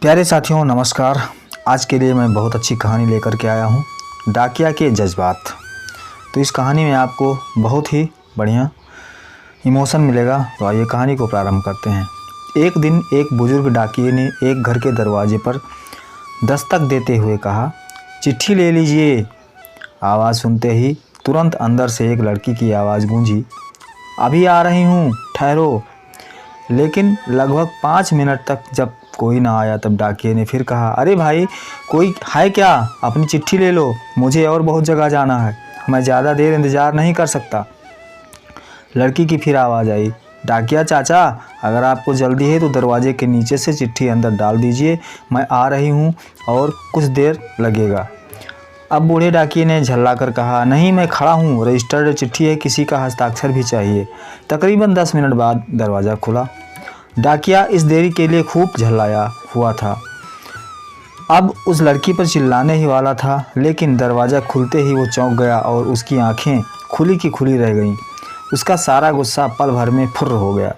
प्यारे साथियों नमस्कार। आज के लिए मैं बहुत अच्छी कहानी लेकर के आया हूँ, डाकिया के जज्बात। तो इस कहानी में आपको बहुत ही बढ़िया इमोशन मिलेगा। तो आइए कहानी को प्रारंभ करते हैं। एक दिन एक बुजुर्ग डाकिये ने एक घर के दरवाजे पर दस्तक देते हुए कहा, चिट्ठी ले लीजिए। आवाज़ सुनते ही तुरंत अंदर से एक लड़की की आवाज़ गूंजी, अभी आ रही हूँ, ठहरो। लेकिन लगभग 5 मिनट तक जब कोई ना आया तब डाकिये ने फिर कहा, अरे भाई कोई है क्या? अपनी चिट्ठी ले लो, मुझे और बहुत जगह जाना है, मैं ज़्यादा देर इंतज़ार नहीं कर सकता। लड़की की फिर आवाज़ आई, डाकिया चाचा, अगर आपको जल्दी है तो दरवाजे के नीचे से चिट्ठी अंदर डाल दीजिए, मैं आ रही हूँ और कुछ देर लगेगा। अब बूढ़े डाकिये ने झल्ला कर कहा, नहीं मैं खड़ा हूँ, रजिस्टर्ड चिट्ठी है, किसी का हस्ताक्षर भी चाहिए। तकरीबन 10 मिनट बाद दरवाज़ा खुला। डाकिया इस देरी के लिए खूब झल्लाया हुआ था। अब उस लड़की पर चिल्लाने ही वाला था, लेकिन दरवाज़ा खुलते ही वो चौंक गया और उसकी आंखें खुली की खुली रह गईं। उसका सारा गुस्सा पल भर में फुर्र हो गया।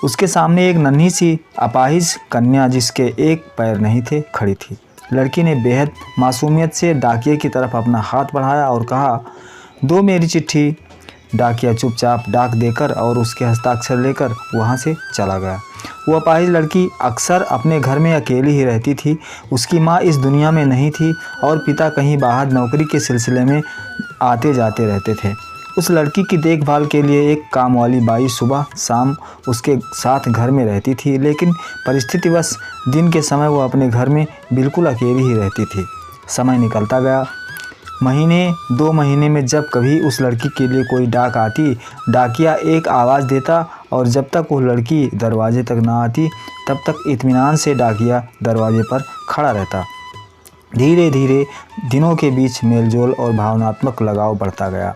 उसके सामने एक नन्ही सी अपाहिज कन्या, जिसके एक पैर नहीं थे, खड़ी थी। लड़की ने बेहद मासूमियत से डाकिये की तरफ अपना हाथ बढ़ाया और कहा, दो मेरी चिट्ठी। डाकिया चुपचाप डाक देकर और उसके हस्ताक्षर लेकर वहाँ से चला गया। वो अपाहिज लड़की अक्सर अपने घर में अकेली ही रहती थी। उसकी माँ इस दुनिया में नहीं थी और पिता कहीं बाहर नौकरी के सिलसिले में आते जाते रहते थे। उस लड़की की देखभाल के लिए एक काम वाली बाई सुबह शाम उसके साथ घर में रहती थी, लेकिन परिस्थितिवश दिन के समय वो अपने घर में बिल्कुल अकेली ही रहती थी। समय निकलता गया। महीने 2 महीने में जब कभी उस लड़की के लिए कोई डाक आती, डाकिया एक आवाज़ देता और जब तक वो लड़की दरवाजे तक ना आती तब तक इत्मीनान से डाकिया दरवाजे पर खड़ा रहता। धीरे धीरे दिनों के बीच मेलजोल और भावनात्मक लगाव बढ़ता गया।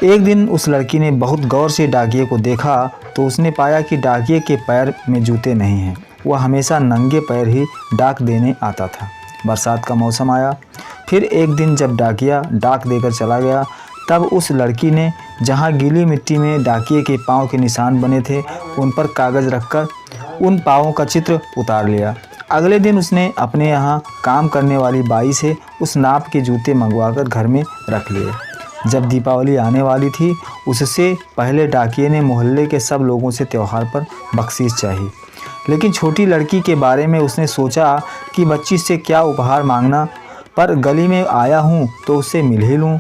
एक दिन उस लड़की ने बहुत गौर से डाकिये को देखा तो उसने पाया कि डाकिये के पैर में जूते नहीं हैं। वह हमेशा नंगे पैर ही डाक देने आता था। बरसात का मौसम आया। फिर एक दिन जब डाकिया डाक देकर चला गया, तब उस लड़की ने जहां गीली मिट्टी में डाकिये के पाँव के निशान बने थे, उन पर कागज़ रखकर उन पाँवों का चित्र उतार लिया। अगले दिन उसने अपने यहाँ काम करने वाली बाई से उस नाप के जूते मंगवाकर घर में रख लिए। जब दीपावली आने वाली थी, उससे पहले डाकिये ने मोहल्ले के सब लोगों से त्यौहार पर बख्शीश चाही। लेकिन छोटी लड़की के बारे में उसने सोचा कि बच्ची से क्या उपहार मांगना, पर गली में आया हूँ तो उससे मिल ही लूँ।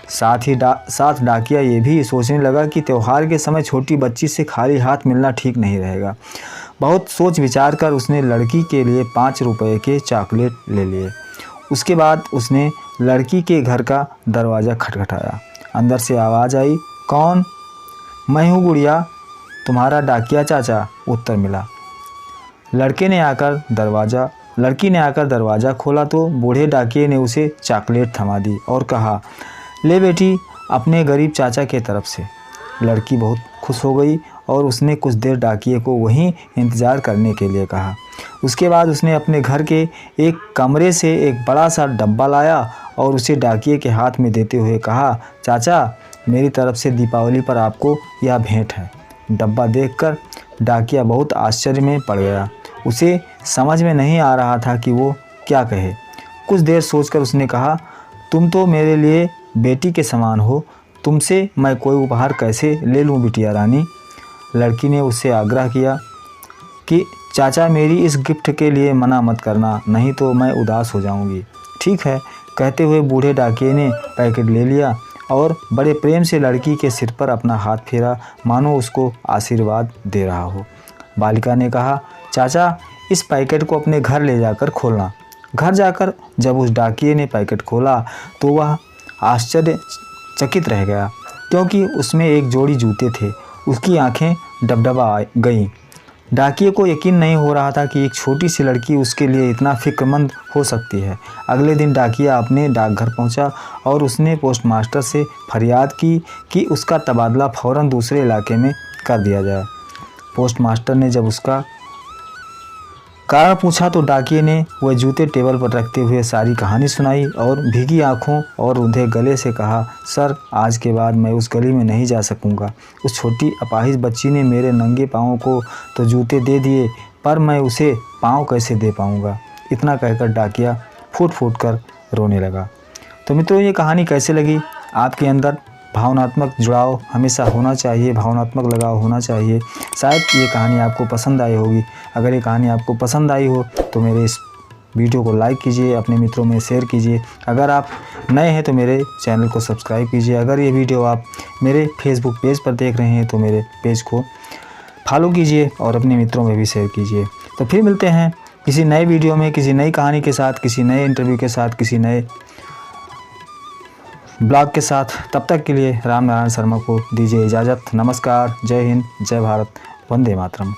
साथ डाकिया ये भी सोचने लगा कि त्यौहार के समय छोटी बच्ची से खाली हाथ मिलना ठीक नहीं रहेगा। बहुत सोच विचार कर उसने लड़की के लिए 5 रुपए के चॉकलेट ले लिए। उसके बाद उसने लड़की के घर का दरवाज़ा खटखटाया। अंदर से आवाज़ आई, कौन? मैं हूँ गुड़िया, तुम्हारा डाकिया चाचा, उत्तर मिला। लड़की ने आकर दरवाज़ा खोला तो बूढ़े डाकिये ने उसे चॉकलेट थमा दी और कहा, ले बेटी, अपने गरीब चाचा के तरफ से। लड़की बहुत खुश हो गई और उसने कुछ देर डाकिये को वहीं इंतज़ार करने के लिए कहा। उसके बाद उसने अपने घर के एक कमरे से एक बड़ा सा डब्बा लाया और उसे डाकिये के हाथ में देते हुए कहा, चाचा, मेरी तरफ से दीपावली पर आपको यह भेंट है। डब्बा देखकर डाकिया बहुत आश्चर्य में पड़ गया। उसे समझ में नहीं आ रहा था कि वो क्या कहे। कुछ देर सोचकर उसने कहा, तुम तो मेरे लिए बेटी के समान हो, तुमसे मैं कोई उपहार कैसे ले लूँ बिटिया रानी। लड़की ने उससे आग्रह किया कि चाचा, मेरी इस गिफ्ट के लिए मना मत करना, नहीं तो मैं उदास हो जाऊंगी। ठीक है, कहते हुए बूढ़े डाकिये ने पैकेट ले लिया और बड़े प्रेम से लड़की के सिर पर अपना हाथ फेरा, मानो उसको आशीर्वाद दे रहा हो। बालिका ने कहा, चाचा, इस पैकेट को अपने घर ले जाकर खोलना। घर जाकर जब उस डाकिये ने पैकेट खोला तो वह आश्चर्यचकित रह गया, क्योंकि उसमें एक जोड़ी जूते थे। उसकी आंखें डबडबा गईं। डाकिये को यकीन नहीं हो रहा था कि एक छोटी सी लड़की उसके लिए इतना फिक्रमंद हो सकती है। अगले दिन डाकिया अपने डाकघर पहुंचा और उसने पोस्टमास्टर से फरियाद की कि उसका तबादला फ़ौरन दूसरे इलाके में कर दिया जाए। पोस्टमास्टर ने जब उसका कारण पूछा तो डाकिये ने वह जूते टेबल पर रखते हुए सारी कहानी सुनाई और भीगी आंखों और रूंधे गले से कहा, सर, आज के बाद मैं उस गली में नहीं जा सकूंगा। उस छोटी अपाहिज बच्ची ने मेरे नंगे पाँवों को तो जूते दे दिए, पर मैं उसे पाँव कैसे दे पाऊँगा। इतना कहकर डाकिया फूट फूट कर रोने लगा। तो मित्रों, ये कहानी कैसे लगी? आपके अंदर भावनात्मक जुड़ाव हमेशा होना चाहिए, भावनात्मक लगाव होना चाहिए। शायद ये कहानी आपको पसंद आई होगी। अगर ये कहानी आपको पसंद आई हो तो मेरे इस वीडियो को लाइक कीजिए, अपने मित्रों में शेयर कीजिए। अगर आप नए हैं तो मेरे चैनल को सब्सक्राइब कीजिए। अगर ये वीडियो आप मेरे फेसबुक पेज पर देख रहे हैं तो मेरे पेज को फॉलो कीजिए और अपने मित्रों में भी शेयर कीजिए। तो फिर मिलते हैं किसी नए वीडियो में, किसी नई कहानी के साथ, किसी नए इंटरव्यू के साथ, किसी नए ब्लॉग के साथ। तब तक के लिए राम नारायण शर्मा को दीजिए इजाज़त। नमस्कार, जय हिंद, जय भारत, वंदे मातरम।